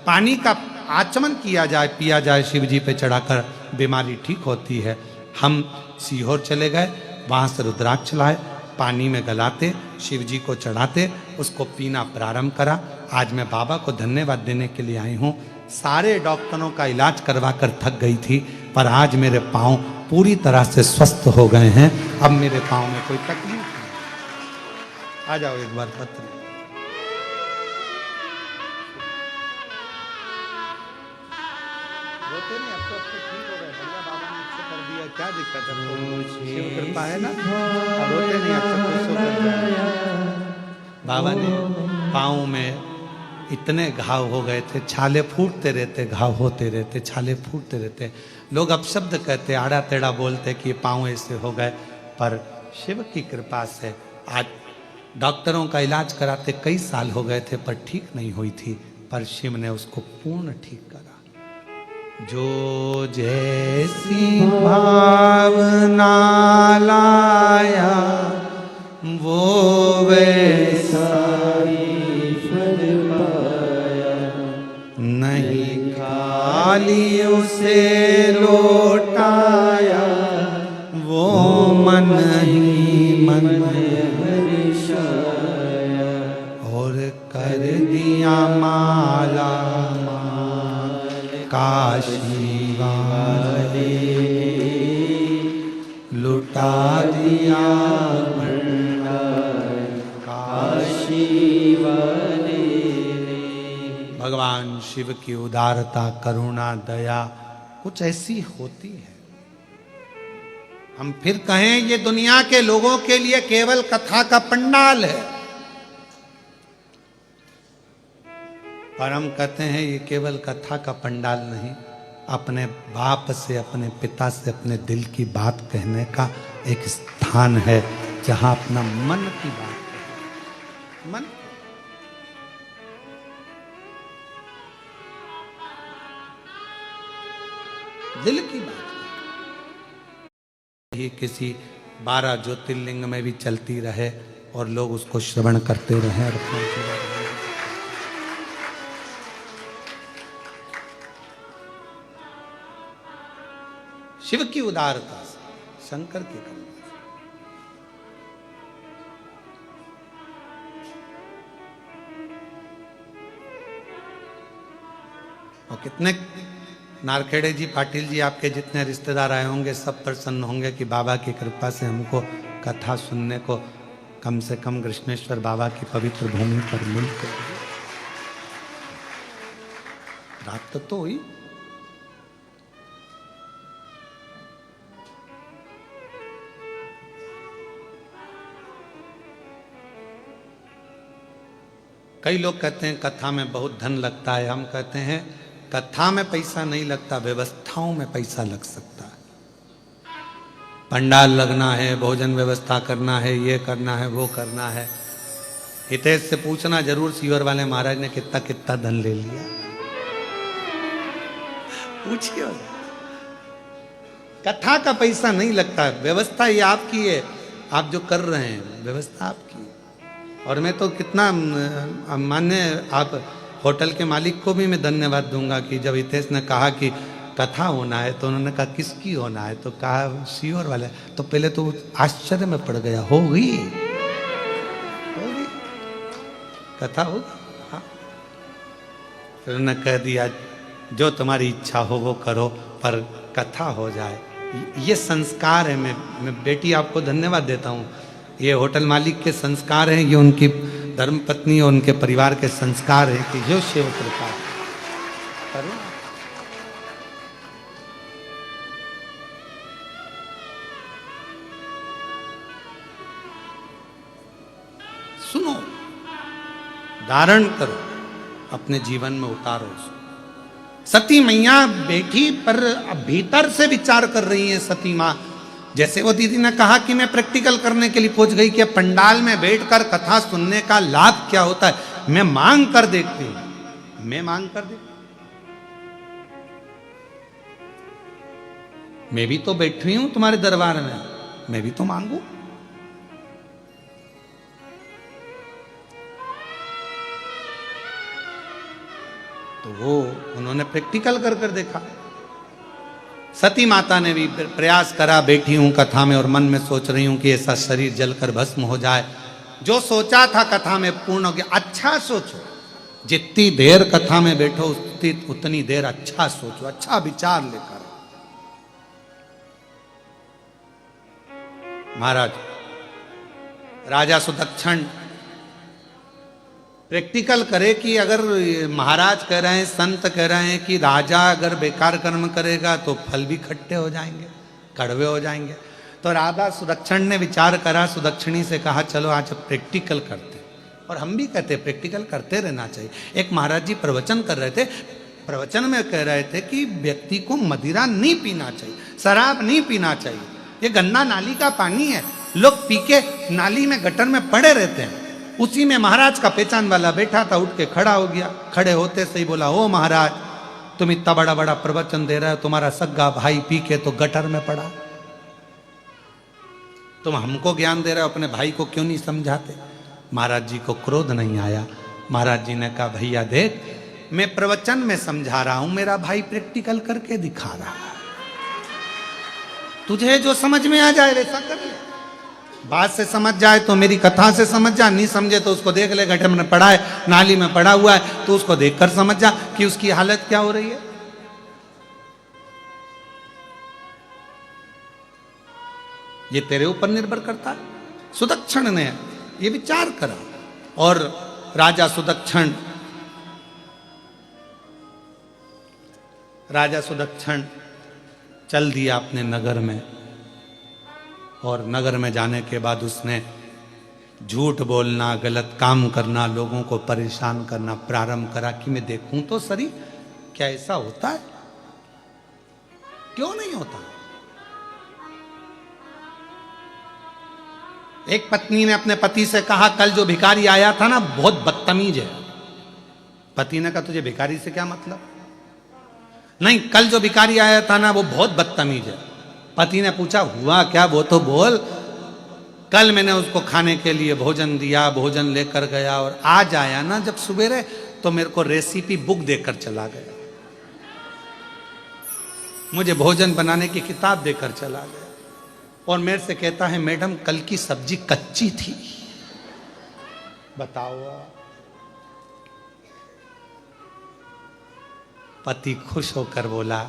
पानी का आचमन किया जाए, पिया जाए, शिव जी पे चढ़ाकर, बीमारी ठीक होती है। हम सीहोर चले गए, वहां से रुद्राक्ष लाए, पानी में गलाते, शिव जी को चढ़ाते, उसको पीना प्रारंभ करा। आज मैं बाबा को धन्यवाद देने के लिए आई हूँ। सारे डॉक्टरों का इलाज करवा कर थक गई थी, पर आज मेरे पाँव पूरी तरह से स्वस्थ हो गए हैं। अब मेरे पाँव में कोई तकलीफ नहीं। आ जाओ एक बार पत्र। रोते नहीं, अब तो ठीक हो गए भैया, बाबा ने अच्छा कर दिया, क्या दिक्कत है? शिव कृपा है ना। अब रोते नहीं, अब सब कुछ हो गया। बाबा ने पाँव में इतने घाव हो गए थे, छाले फूटते रहते, घाव होते रहते, छाले फूटते रहते। लोग अपशब्द कहते, आड़ा टेढ़ा बोलते कि ये पाँव ऐसे हो गए, पर शिव की कृपा से आज डॉक्टरों का इलाज कराते कई साल हो गए थे पर ठीक नहीं हुई थी, पर शिव ने उसको पूर्ण ठीक करा। जो जैसी भावना लाया वो वैसा फल पाया, नहीं खाली उसे लौटाया, वो मन ही मन हर्षाया, और कर दिया माला काशी वाले, लुटा दिया भंडार काशी वाले। भगवान शिव की उदारता, करुणा, दया कुछ ऐसी होती है। हम फिर कहें ये दुनिया के लोगों के लिए केवल कथा का पंडाल है, पर हम कहते हैं ये केवल कथा का पंडाल नहीं, अपने बाप से, अपने पिता से, अपने दिल की बात कहने का एक स्थान है जहां अपना मन की बात कहें। मन दिल की बात कहें। ये किसी 12 ज्योतिर्लिंग में भी चलती रहे और लोग उसको श्रवण करते रहे और अपना जीवन रहे। शिव की उदारता से, शंकर की करुणा से। और कितने नारखेड़े जी, पाटिल जी, आपके जितने रिश्तेदार आए होंगे सब प्रसन्न होंगे कि बाबा की कृपा से हमको कथा सुनने को कम से कम कृष्णेश्वर बाबा की पवित्र भूमि पर मिलते। रात तो हुई। कई लोग कहते हैं कथा में बहुत धन लगता है। हम कहते हैं कथा में पैसा नहीं लगता, व्यवस्थाओं में पैसा लग सकता है। पंडाल लगना है, भोजन व्यवस्था करना है, ये करना है, वो करना है। हितेश से पूछना जरूर सीवर वाले महाराज ने कितना कितना धन ले लिया, पूछिए। कथा का पैसा नहीं लगता, व्यवस्था ये आपकी है। आप जो कर रहे हैं व्यवस्था आपकी। और मैं तो कितना मान्य, आप होटल के मालिक को भी मैं धन्यवाद दूंगा कि जब हितेश ने कहा कि कथा होना है तो उन्होंने कहा किसकी होना है, तो कहा श्योर वाला, तो पहले तो आश्चर्य में पड़ गया, होगी कथा होगी। हाँ, फिर उन्होंने कह दिया जो तुम्हारी इच्छा हो वो करो पर कथा हो जाए। ये संस्कार है। मैं बेटी आपको धन्यवाद देता हूँ। ये होटल मालिक के संस्कार हैं, ये उनकी धर्मपत्नी और उनके परिवार के संस्कार है कि जो शिव कृपा करो। सुनो, धारण करो, अपने जीवन में उतारो। सती मैया बैठी पर भीतर से विचार कर रही है सती माँ। जैसे वो दीदी ने कहा कि मैं प्रैक्टिकल करने के लिए पहुंच गई कि पंडाल में बैठकर कथा सुनने का लाभ क्या होता है, मैं मांग कर देखती हूं, मैं मांग कर देखती। मैं भी तो बैठी हूं तुम्हारे दरबार में, मैं भी तो मांगू। तो वो उन्होंने प्रैक्टिकल कर कर देखा। सती माता ने भी प्रयास करा, बैठी हूं कथा में और मन में सोच रही हूं कि ऐसा शरीर जलकर भस्म हो जाए। जो सोचा था कथा में पूर्ण हो गया। अच्छा सोचो, जितनी देर कथा में बैठो उतनी देर अच्छा सोचो, अच्छा विचार लेकर। महाराज राजा सुदक्षण प्रैक्टिकल करे कि अगर महाराज कह रहे हैं, संत कह रहे हैं कि राजा अगर बेकार कर्म करेगा तो फल भी खट्टे हो जाएंगे, कड़वे हो जाएंगे। तो राजा सुदक्षण ने विचार करा, सुदक्षिणी से कहा चलो आज प्रैक्टिकल करते। और हम भी कहते प्रैक्टिकल करते रहना चाहिए। एक महाराज जी प्रवचन कर रहे थे, प्रवचन में कह रहे थे कि व्यक्ति को मदिरा नहीं पीना चाहिए, शराब नहीं पीना चाहिए। ये गंदा नाली का पानी है, लोग पी के नाली में गटर में पड़े रहते हैं। उसी में महाराज का पहचान वाला बैठा था, उठ के खड़ा हो गया। खड़े होते से ही बोला, ओ महाराज तुम इतना बड़ा बड़ा प्रवचन दे रहे हो, तुम्हारा सग्गा भाई पी के तो गटर में पड़ा, तुम हमको ज्ञान दे रहे हो, अपने भाई को क्यों नहीं समझाते। महाराज जी को क्रोध नहीं आया। महाराज जी ने कहा भैया देख, मैं प्रवचन में समझा रहा हूं, मेरा भाई प्रैक्टिकल करके दिखा रहा है, तुझे जो समझ में आ जाए वैसा कर ले। बात से समझ जाए तो मेरी कथा से समझ जा, नहीं समझे तो उसको देख ले, गड्ढे में पड़ा है, नाली में पड़ा हुआ है, तो उसको देखकर समझ जा कि उसकी हालत क्या हो रही है। ये तेरे ऊपर निर्भर करता है। सुदक्षण ने ये विचार करा और राजा सुदक्षण चल दिया अपने नगर में। और नगर में जाने के बाद उसने झूठ बोलना, गलत काम करना, लोगों को परेशान करना प्रारंभ करा कि मैं देखूं तो सही क्या ऐसा होता है, क्यों नहीं होता। एक पत्नी ने अपने पति से कहा कल जो भिखारी आया था ना बहुत बदतमीज है। पति ने कहा तुझे भिखारी से क्या मतलब। नहीं, कल जो भिखारी आया था ना वो बहुत बदतमीज है। पति ने पूछा हुआ क्या, वो तो बोल। कल मैंने उसको खाने के लिए भोजन दिया, भोजन लेकर गया, और आज आया ना जब सुबेरे तो मेरे को रेसिपी बुक देकर चला गया, मुझे भोजन बनाने की किताब देकर चला गया और मेरे से कहता है मैडम कल की सब्जी कच्ची थी। बताओ। पति खुश होकर बोला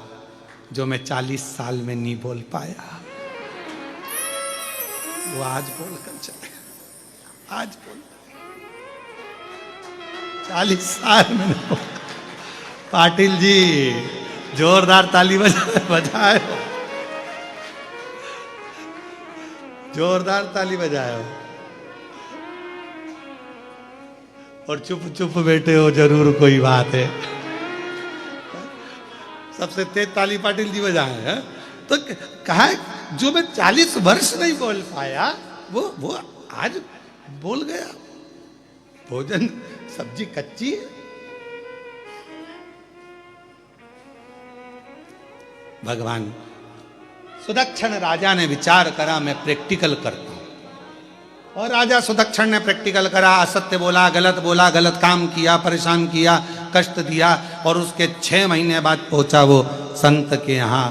जो मैं 40 साल में नहीं बोल पाया वो आज बोलकर चले, आज बोल 40 साल में। पाटिल जी जोरदार ताली बजाए, जोरदार ताली बजाए हो। और चुप चुप बैठे हो, जरूर कोई बात है। सबसे तेज ताली पाटिल जी बजाए हैं। तो कहा जो मैं 40 वर्ष नहीं बोल पाया वो आज बोल गया। भोजन सब्जी कच्ची है। भगवान सुदक्षण राजा ने विचार करा मैं प्रैक्टिकल करता हूं। और राजा सुदक्षण ने प्रैक्टिकल करा, असत्य बोला, गलत काम किया, परेशान किया, कष्ट दिया, और उसके 6 महीने बाद पहुंचा वो संत के यहाँ।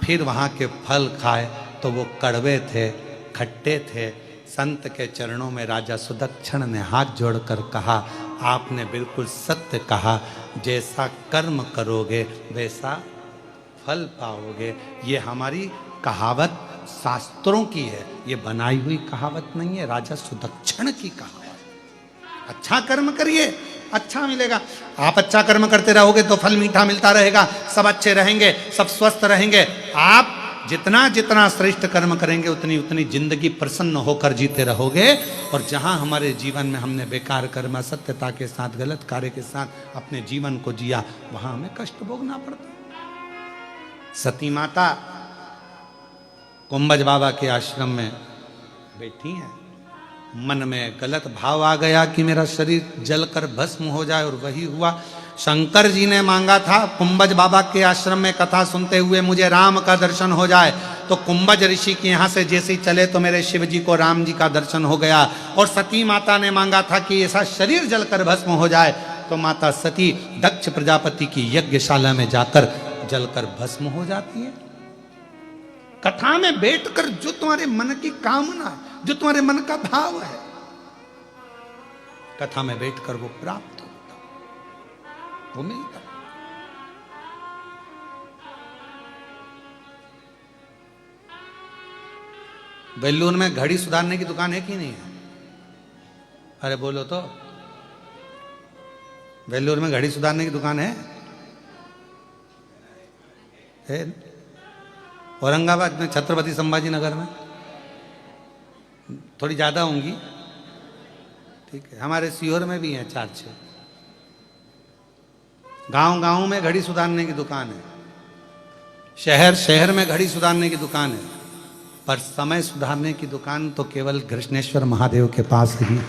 फिर वहाँ के फल खाए तो वो कड़वे थे, खट्टे थे। संत के चरणों में राजा सुदक्षण ने हाथ जोड़कर कहा, आपने बिल्कुल सत्य कहा, जैसा कर्म करोगे वैसा फल पाओगे। ये हमारी कहावत शास्त्रों की है, ये बनाई हुई कहावत नहीं है, राजा सुदक्षण की कहावत। अच्छा कर्म करिए, अच्छा मिलेगा। आप अच्छा कर्म करते रहोगे तो फल मीठा मिलता रहेगा, सब अच्छे रहेंगे, सब स्वस्थ रहेंगे। आप जितना जितना श्रेष्ठ कर्म करेंगे उतनी उतनी जिंदगी प्रसन्न होकर जीते रहोगे। और जहां हमारे जीवन में हमने बेकार कर्म, असत्यता के साथ, गलत कार्य के साथ अपने जीवन को जिया, वहां हमें कष्ट भोगना पड़ता। सती माता कुंभज बाबा के आश्रम में बैठी हैं, मन में गलत भाव आ गया कि मेरा शरीर जलकर भस्म हो जाए, और वही हुआ। शंकर जी ने मांगा था कुंभज बाबा के आश्रम में कथा सुनते हुए मुझे राम का दर्शन हो जाए, तो कुंभज ऋषि के यहाँ से जैसे ही चले तो मेरे शिव जी को राम जी का दर्शन हो गया। और सती माता ने मांगा था कि ऐसा शरीर जलकर भस्म हो जाए, तो माता सती दक्ष प्रजापति की यज्ञशाला में जाकर जलकर भस्म हो जाती है। कथा में बैठकर जो तुम्हारे मन की कामना है, जो तुम्हारे मन का भाव है, कथा में बैठकर वो प्राप्त होता, वो मिलता। बेलूर में घड़ी सुधारने की दुकान है कि नहीं है? अरे बोलो तो, बेलूर में घड़ी सुधारने की दुकान है? औरंगाबाद में, छत्रपति संभाजी नगर में थोड़ी ज़्यादा होंगी, ठीक है। हमारे सीहोर में भी हैं 4-6। गांव में घड़ी सुधारने की दुकान है, शहर में घड़ी सुधारने की दुकान है, पर समय सुधारने की दुकान तो केवल कृष्णेश्वर महादेव के पास ही है।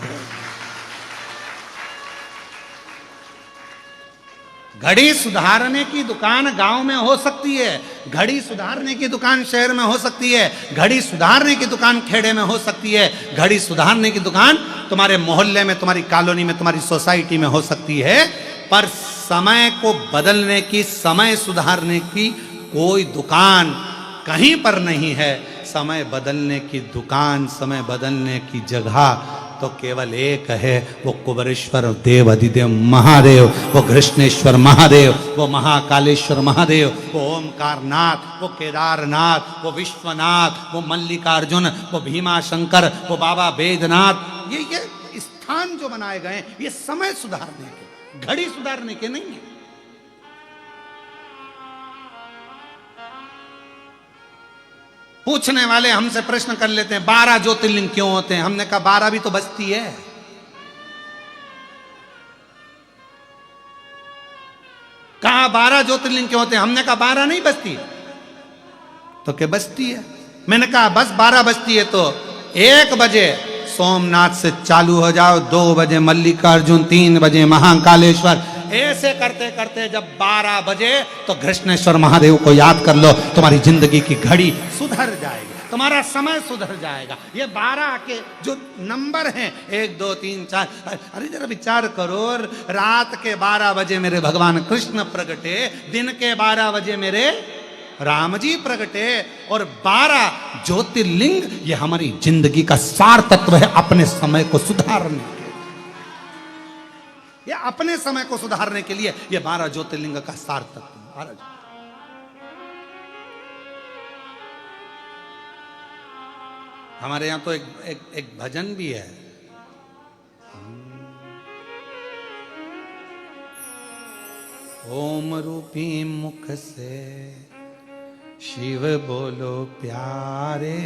घड़ी सुधारने की दुकान गांव में हो सकती है, घड़ी सुधारने की दुकान शहर में हो सकती है, घड़ी सुधारने की दुकान खेड़े में हो सकती है, घड़ी सुधारने की दुकान तुम्हारे मोहल्ले में, तुम्हारी कॉलोनी में, तुम्हारी सोसाइटी में हो सकती है, पर समय को बदलने की, समय सुधारने की कोई दुकान कहीं पर नहीं है। समय बदलने की दुकान, समय बदलने की जगह तो केवल एक है, वो कुबेरेश्वर देव अधिदेव महादेव, वो कृष्णेश्वर महादेव, वो महाकालेश्वर महादेव, वो ओमकारनाथ, वो केदारनाथ, वो विश्वनाथ, वो मल्लिकार्जुन, वो भीमाशंकर, वो बाबा बैद्यनाथ। ये स्थान जो बनाए गए, ये समय सुधारने के, घड़ी सुधारने के नहीं है। पूछने वाले हमसे प्रश्न कर लेते हैं 12 ज्योतिर्लिंग क्यों होते हैं? हमने कहा 12 भी तो बस्ती है। कहा 12 ज्योतिर्लिंग क्यों होते हैं? हमने कहा 12 नहीं बस्ती, तो क्या बस्ती है? मैंने कहा बस 12 बस्ती है तो 1 बजे सोमनाथ से चालू हो जाओ, 2 बजे मल्लिकार्जुन, 3 बजे महाकालेश्वर, ऐसे करते करते जब 12 बजे तो कृष्णेश्वर महादेव को याद कर लो, तुम्हारी जिंदगी की घड़ी सुधर जाएगी, तुम्हारा समय सुधर जाएगा। ये 12 के जो नंबर हैं 1 2 3 4, अरे जरा विचार करो, रात के 12 बजे मेरे भगवान कृष्ण प्रगटे, दिन के 12 बजे मेरे राम जी प्रगटे, और 12 ज्योतिर्लिंग ये हमारी जिंदगी का सार तत्व है अपने समय को सुधारने, ये अपने समय को सुधारने के लिए ये 12 ज्योतिर्लिंग का सार तत्व। 12 हमारे यहां तो एक भजन भी है, ओम रूपी मुख से शिव बोलो प्यारे,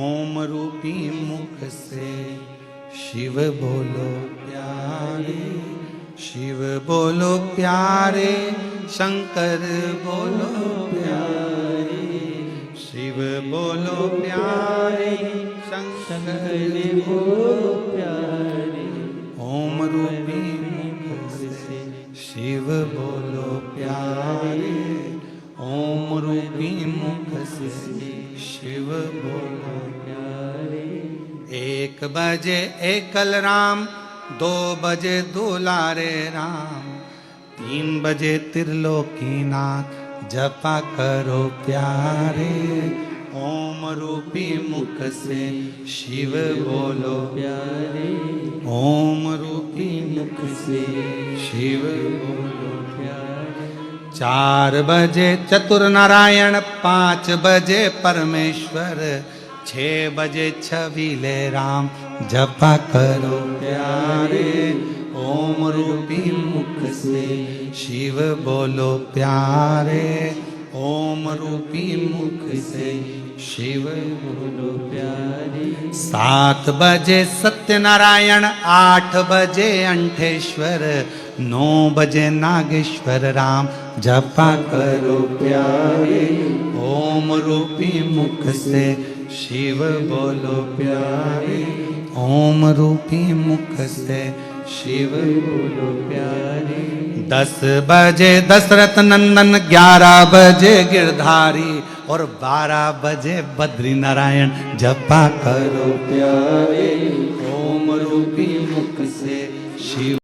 ओम रूपी मुख से शिव बोलो प्यारे, शिव बोलो प्यारे, शंकर बोलो प्यारे, शिव बोलो प्यारे, शंकर बोलो प्यारे, ओम रूपी मुख से शिव बोलो प्यारे, ओम रूपी मुख से शिव बोलो प्यारे। 1 बजे एकल राम, 2 बजे दुलारे राम, 3 बजे त्रिलोकीनाथ, जपा करो प्यारे। ओम रूपी मुख से शिव बोलो प्यारे, ओम रूपी मुख से शिव बोलो प्यारे। 4 बजे चतुर नारायण, 5 बजे परमेश्वर, 6 बजे छबीले राम, जपा करो प्यारे। ओम रूपी मुख से शिव बोलो प्यारे, ओम रूपी मुख से शिव बोलो प्यारे। 7 बजे सत्यनारायण, 8 बजे अंठेश्वर, 9 बजे नागेश्वर राम, जपा करो प्यारे। ओम रूपी मुख से शिव बोलो प्यारे, ओम रूपी मुख से शिव बोलो प्यारे। 10 बजे दशरथ नंदन, 11 बजे गिरधारी और 12 बजे बद्री नारायण, जपा करो प्यारे। ओम रूपी मुख से शिव